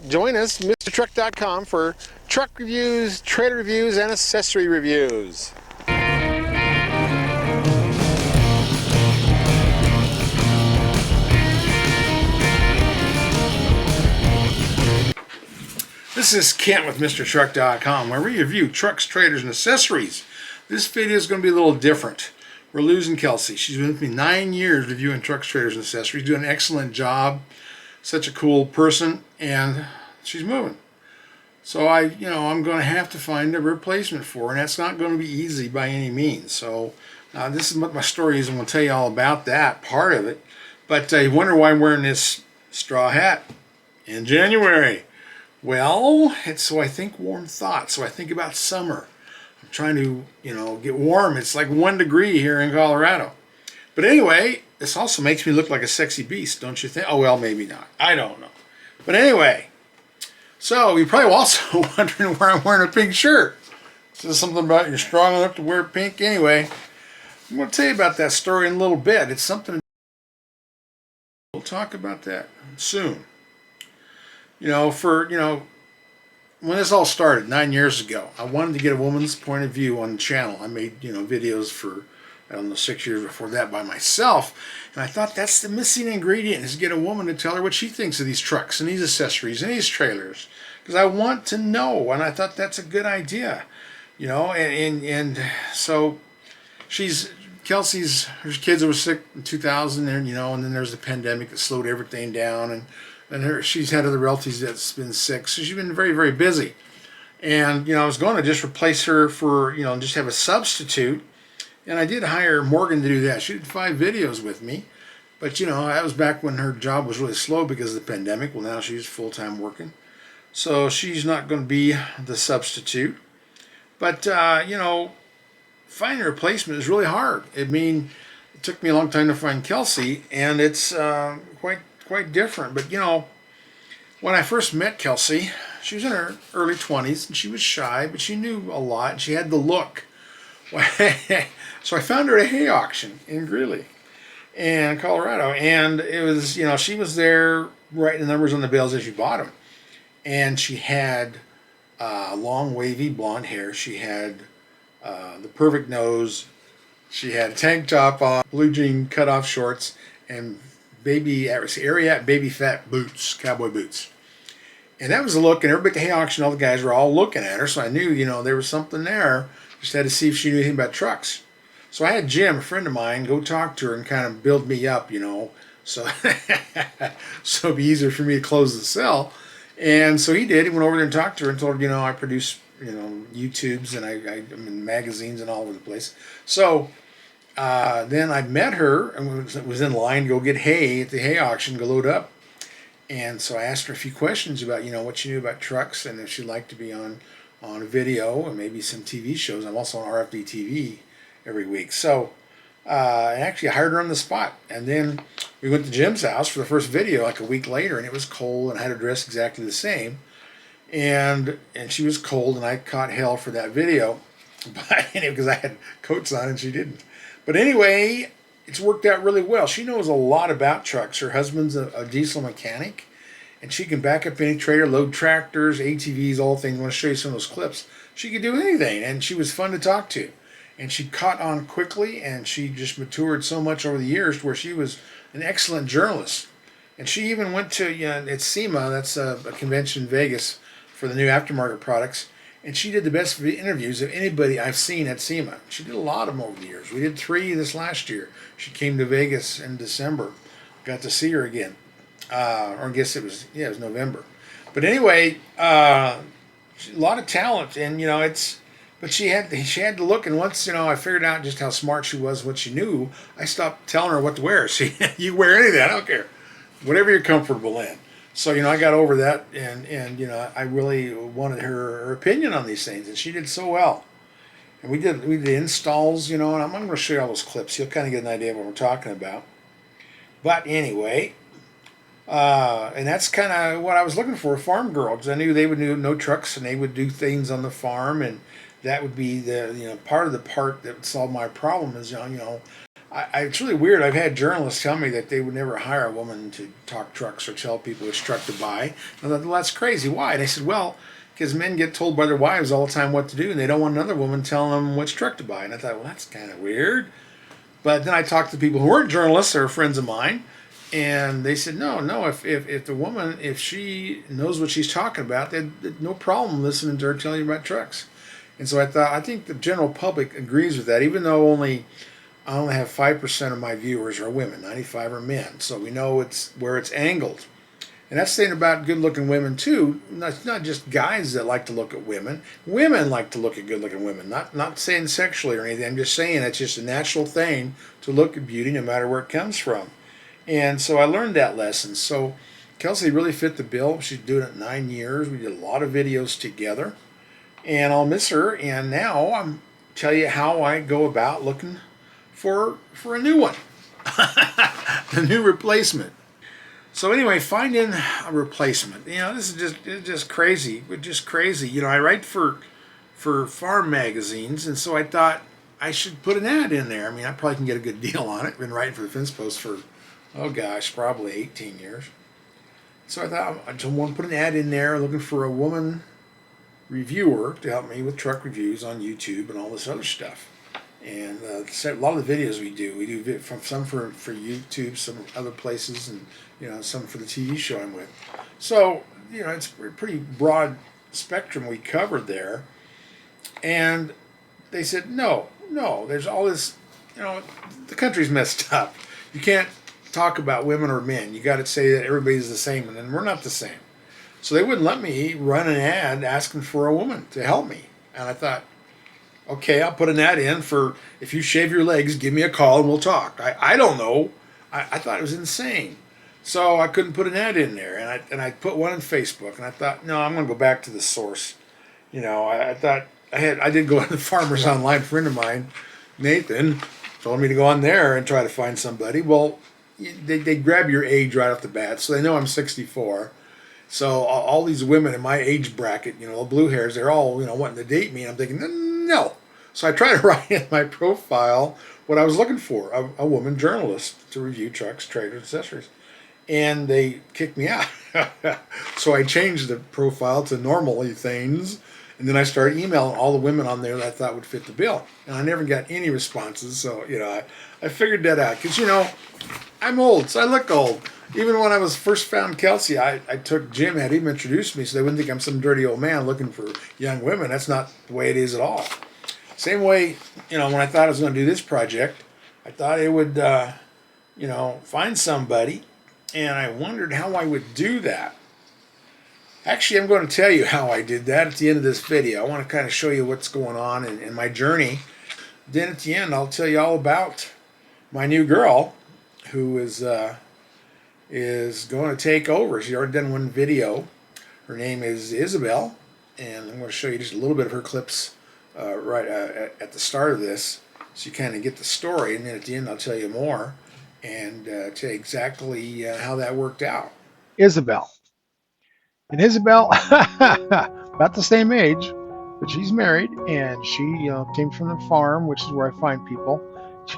Join us, MrTruck.com, for truck reviews, trailer reviews, and accessory reviews. This is Kent with MrTruck.com, where we review trucks, trailers, and accessories. This video is going to be a little different. We're losing Kelsey. She's been with me 9 years reviewing trucks, trailers, and accessories, doing an excellent job. Such a cool person, and she's moving. So I'm going to have to find a replacement for her, and that's not going to be easy by any means. So this is what my story is. I'm going to tell you all about that part of it. But you wonder why I'm wearing this straw hat in January. Well, it's so I think warm thoughts. So I think about summer. I'm trying to, get warm. It's like 1 degree here in Colorado. But anyway, this also makes me look like a sexy beast, don't you think? Oh, well, maybe not. I don't know. But anyway, so you're probably also wondering why I'm wearing a pink shirt. Says something about you're strong enough to wear pink. Anyway, I'm going to tell you about that story in a little bit. It's something. We'll talk about that soon. When this all started 9 years ago, I wanted to get a woman's point of view on the channel. I made, videos for, 6 years before that by myself. And I thought that's the missing ingredient, is get a woman to tell her what she thinks of these trucks and these accessories and these trailers. Because I want to know, and I thought that's a good idea. And so her kids were sick in 2000, and then there's the pandemic that slowed everything down, and she's had other relatives that's been sick, so she's been very, very busy. And I was going to just replace her for just have a substitute, and I did hire Morgan to do that. She did 5 videos with me, but that was back when her job was really slow because of the pandemic. Well, now she's full-time working, so she's not going to be the substitute. But finding a replacement is really hard. It took me a long time to find Kelsey, and it's quite different. But when I first met Kelsey, she was in her early 20s, and she was shy, but she knew a lot, and she had the look. So I found her at a hay auction in Greeley, in Colorado, and it was, she was there writing the numbers on the bales as you bought them, and she had long, wavy blonde hair. She had the perfect nose. She had a tank top on, blue jean cutoff shorts, and Ariat baby fat boots, cowboy boots. And that was the look, and everybody at the hay auction, all the guys were all looking at her, so I knew, there was something there. Just had to see if she knew anything about trucks. So I had Jim, a friend of mine, go talk to her and kind of build me up, so so it'd be easier for me to close the sale. And so he did. He went over there and talked to her and told her, I produce, YouTubes, and I'm in magazines and all over the place. So then I met her and was in line to go get hay at the hay auction, go load up. And so I asked her a few questions about, what she knew about trucks, and if she'd like to be on a video and maybe some TV shows. I'm also on RFD TV every week. So actually I hired her on the spot. And then we went to Jim's house for the first video like a week later, and it was cold, and I had her dressed exactly the same. And she was cold, and I caught hell for that video. But anyway, because I had coats on and she didn't. But anyway, it's worked out really well. She knows a lot about trucks. Her husband's a diesel mechanic, and she can back up any trailer, load tractors, ATVs, all things. I want to show you some of those clips. She could do anything, and she was fun to talk to. And she caught on quickly, and she just matured so much over the years to where she was an excellent journalist. And she even went to, at SEMA, that's a convention in Vegas for the new aftermarket products, and she did the best interviews of anybody I've seen at SEMA. She did a lot of them over the years. We did 3 this last year. She came to Vegas in December. Got to see her again. Or I guess it was November. But anyway, a lot of talent, and but she had to look. And once I figured out just how smart she was, what she knew, I stopped telling her what to wear. See, you wear anything, I don't care, whatever you're comfortable in. So I got over that, and I really wanted her opinion on these things, and she did so well. And we did installs, and I'm going to show you all those clips. You'll kind of get an idea of what we're talking about. But anyway. And that's kind of what I was looking for, a farm girl, because I knew they would know trucks, and they would do things on the farm, and that would be the part of the part that would solve my problem is It's really weird. I've had journalists tell me that they would never hire a woman to talk trucks or tell people which truck to buy. And I thought, well, that's crazy. Why? And I said, well, because men get told by their wives all the time what to do, and they don't want another woman telling them which truck to buy. And I thought, well, that's kind of weird. But then I talked to people who weren't journalists or friends of mine, and they said, no, if the woman, if she knows what she's talking about, then no problem listening to her telling you about trucks. And so I think the general public agrees with that, even though I only have 5% of my viewers are women, 95 are men. So we know it's where it's angled. And that's saying about good-looking women too. It's not just guys that like to look at women. Women like to look at good-looking women. Not saying sexually or anything. I'm just saying it's just a natural thing to look at beauty no matter where it comes from. And so I learned that lesson. So Kelsey really fit the bill. She's doing it 9 years. We did a lot of videos together. And I'll miss her. And now I'm tell you how I go about looking for a new one. The new replacement. So anyway, finding a replacement. This is just crazy. Just crazy. I write for farm magazines, and so I thought I should put an ad in there. I mean, I probably can get a good deal on it. I've been writing for the Fence Post for, oh gosh, probably 18 years. So I thought I just want to put an ad in there looking for a woman reviewer to help me with truck reviews on YouTube and all this other stuff. And a lot of the videos we do from some for YouTube, some other places, and some for the TV show I'm with. So it's a pretty broad spectrum we covered there. And they said no, there's all this, the country's messed up. You can't talk about women or men. You got to say that everybody's the same, and then we're not the same. So they wouldn't let me run an ad asking for a woman to help me. And I thought, okay, I'll put an ad in for, if you shave your legs, give me a call and we'll talk. I don't know. I thought it was insane. So I couldn't put an ad in there. And I put one on Facebook. And I thought, no, I'm going to go back to the source. I thought, I did go on the Farmers Online. Friend of mine, Nathan, told me to go on there and try to find somebody. Well, they grab your age right off the bat. So they know I'm 64. So all these women in my age bracket, the blue hairs, they're all, wanting to date me. And I'm thinking, no. So I tried to write in my profile what I was looking for, a woman journalist to review trucks, trailers, accessories. And they kicked me out. So I changed the profile to normally things. And then I started emailing all the women on there that I thought would fit the bill. And I never got any responses. So, I figured that out. Because, I'm old, so I look old. Even when I was first found Kelsey, I took Jim, had him introduced me, so they wouldn't think I'm some dirty old man looking for young women. That's not the way it is at all. Same way, when I thought I was going to do this project, I thought I would, find somebody, and I wondered how I would do that. Actually, I'm going to tell you how I did that at the end of this video. I want to kind of show you what's going on in my journey. Then at the end, I'll tell you all about my new girl, who is going to take over. She's already done one video. Her name is Isabel, and I'm going to show you just a little bit of her clips right at the start of this, so you kind of get the story, and then at the end I'll tell you more and tell you exactly how that worked out. Isabel. And Isabel, about the same age, but she's married, and she came from the farm, which is where I find people.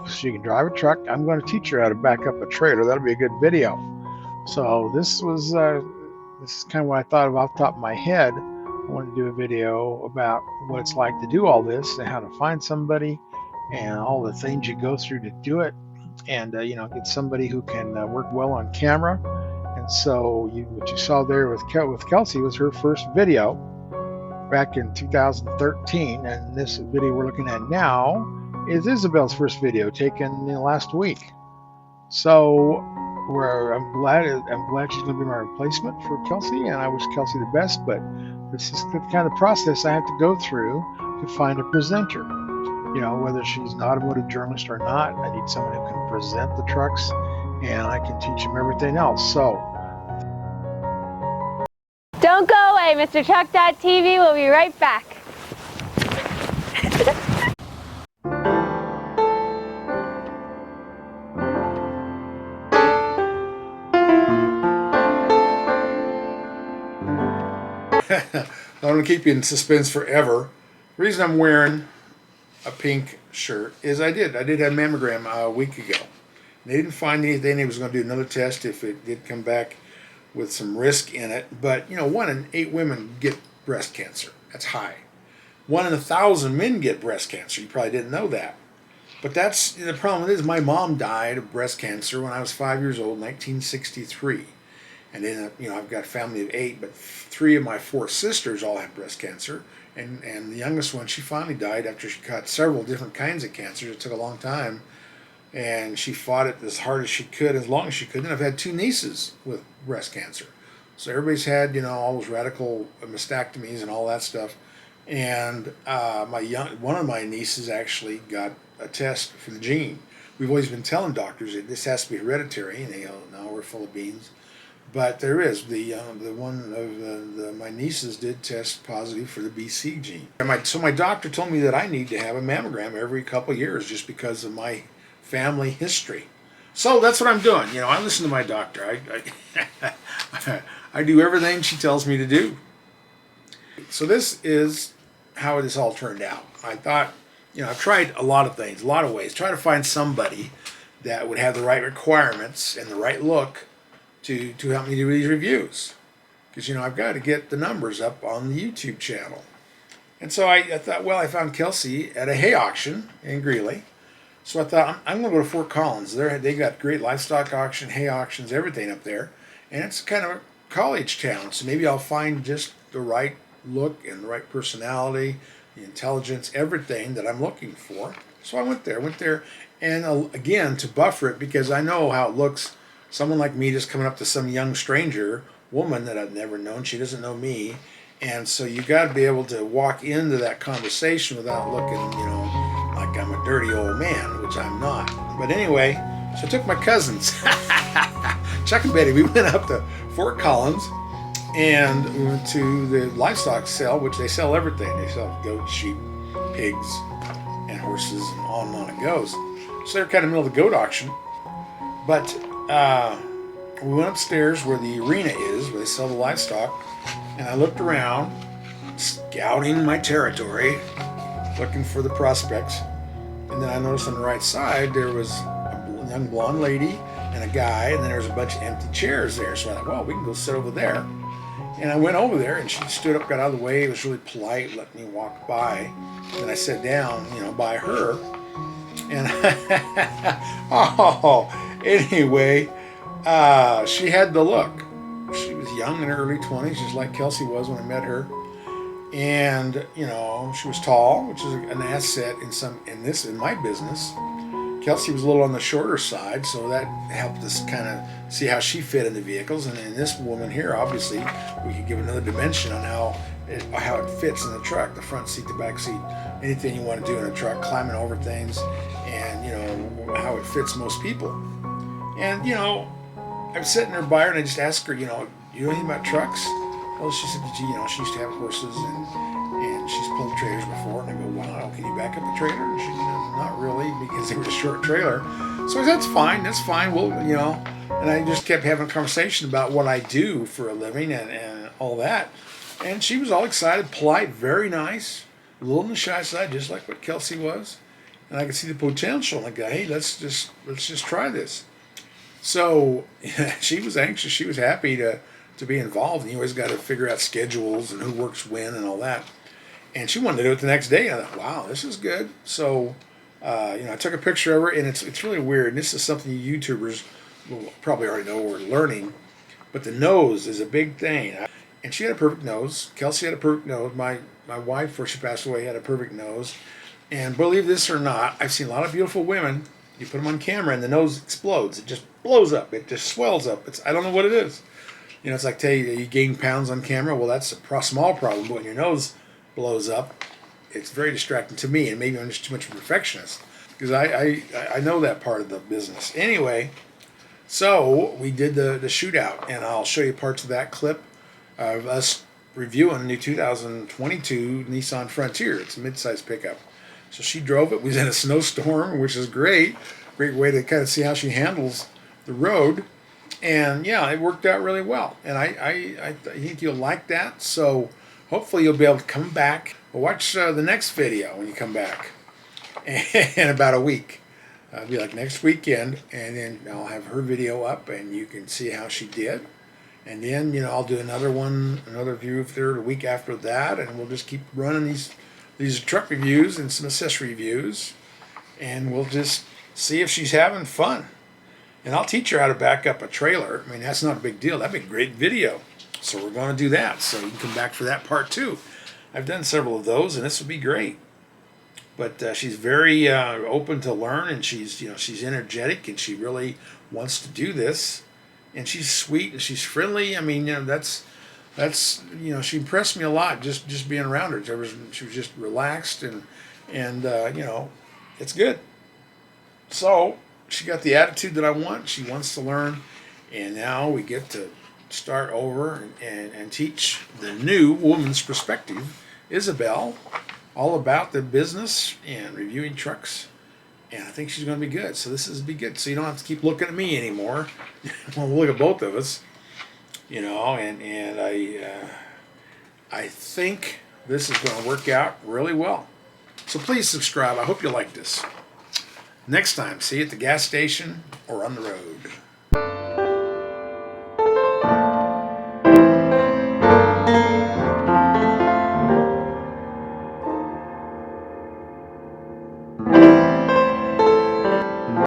She can drive a truck. I'm going to teach her how to back up a trailer. That'll be a good video. So this is kind of what I thought of off the top of my head. I wanted to do a video about what it's like to do all this and how to find somebody and all the things you go through to do it, and get somebody who can work well on camera. And so what you saw there with Kelsey was her first video back in 2013, and this video we're looking at now is Isabel's first video taken last week. So I'm glad she's going to be my replacement for Kelsey, and I wish Kelsey the best. But this is the kind of process I have to go through to find a presenter. Whether she's an automotive journalist or not, I need someone who can present the trucks, and I can teach them everything else. So don't go away, MrTruck.tv. We'll be right back. I'm going to keep you in suspense forever. The reason I'm wearing a pink shirt is I did have a mammogram a week ago. They didn't find anything. They was going to do another test if it did come back with some risk in it. But, 1 in 8 women get breast cancer. That's high. 1 in 1,000 men get breast cancer. You probably didn't know that. But that's the problem is my mom died of breast cancer when I was 5 years old, 1963. And then, I've got a family of 8, but 3 of my 4 sisters all had breast cancer. And the youngest one, she finally died after she got several different kinds of cancers. It took a long time. And she fought it as hard as she could, as long as she could. And I've had 2 nieces with breast cancer. So everybody's had, all those radical mastectomies and all that stuff. And one of my nieces actually got a test for the gene. We've always been telling doctors that this has to be hereditary, and they go, no, we're full of beans. But there is the one of my nieces did test positive for the BC gene. So my doctor told me that I need to have a mammogram every couple of years just because of my family history. So that's what I'm doing. I listen to my doctor. I do everything she tells me to do. So this is how this all turned out. I thought, I've tried a lot of things, a lot of ways. Try to find somebody that would have the right requirements and the right look to help me do these reviews. Because, I've got to get the numbers up on the YouTube channel. And so I thought, well, I found Kelsey at a hay auction in Greeley. So I thought, I'm going to go to Fort Collins. They got great livestock auction, hay auctions, everything up there. And it's kind of a college town. So maybe I'll find just the right look and the right personality, the intelligence, everything that I'm looking for. So I went there. And again, to buffer it, because I know how it looks. Someone like me just coming up to some young stranger woman that I've never known. She doesn't know me. And so you got to be able to walk into that conversation without looking, like I'm a dirty old man, which I'm not. But anyway, so I took my cousins, Chuck and Betty. We went up to Fort Collins and we went to the livestock sale, which they sell everything. They sell goats, sheep, pigs, and horses, and on it goes. So they're kind of middle of the goat auction. But we went upstairs where the arena is, where they sell the livestock, and I looked around, scouting my territory, looking for the prospects. And then I noticed on the right side there was a young blonde lady and a guy, and then there was a bunch of empty chairs there. So I thought, well, we can go sit over there. And I went over there, and she stood up, got out of the way. It was really polite, let me walk by. And I sat down, by her. And anyway, she had the look. She was young in her early 20s, just like Kelsey was when I met her. And, she was tall, which is an asset in my business. Kelsey was a little on the shorter side, so that helped us kind of see how she fit in the vehicles. And then this woman here, obviously, we could give another dimension on how it fits in the truck, the front seat, the back seat, anything you want to do in a truck, climbing over things, and, how it fits most people. And, I was sitting there by her, and I just asked her, you know anything about trucks? Well, she said, she used to have horses, and she's pulled trailers before. And I go, wow, can you back up a trailer? And she said, not really, because it was a short trailer. So I said, that's fine. Well, and I just kept having a conversation about what I do for a living and all that. And she was all excited, polite, very nice, a little on the shy side, just like what Kelsey was. And I could see the potential. And I go, hey, let's just try this. So she was anxious. She was happy to be involved. And you always got to figure out schedules and who works when and all that. And she wanted to do it the next day. And I thought, wow, this is good. So, I took a picture of her, and it's really weird. And this is something you YouTubers will probably already know or learning. But the nose is a big thing. And she had a perfect nose. Kelsey had a perfect nose. My wife, before she passed away, had a perfect nose. And believe this or not, I've seen a lot of beautiful women. You put them on camera, and the nose explodes. It just blows up. It just swells up. I don't know what it is. It's like tell you gain pounds on camera. Well, that's a small problem. But when your nose blows up, it's very distracting to me. And maybe I'm just too much of a perfectionist. Because I know that part of the business. Anyway, so we did the shootout. And I'll show you parts of that clip of us reviewing a new 2022 Nissan Frontier. It's a midsize pickup. So she drove it. We was in a snowstorm, which is great. Great way to kind of see how she handles the road. And yeah, it worked out really well. And I think you'll like that. So hopefully you'll be able to come back. Watch the next video when you come back. in about a week. It'll be like next weekend, and then I'll have her video up, and you can see how she did. And then, I'll do another one, another review of her the week after that, and we'll just keep running these truck reviews and some accessory reviews, and we'll just see if she's having fun. And I'll teach her how to back up a trailer. I mean, that's not a big deal. That'd be a great video. So we're going to do that. So you can come back for that part too. I've done several of those, and this would be great. But she's very open to learn, and she's energetic, and she really wants to do this. And she's sweet and she's friendly. I mean, that's she impressed me a lot just being around her. She was just relaxed and it's good. So she got the attitude that I want. She wants to learn, and now we get to start over and teach the new woman's perspective, Isabel, all about the business and reviewing trucks. And I think she's going to be good. So this is be good. So you don't have to keep looking at me anymore. We'll look at both of us, and I think this is going to work out really well. So please subscribe. I hope you like this. Next time, see you at the gas station or on the road.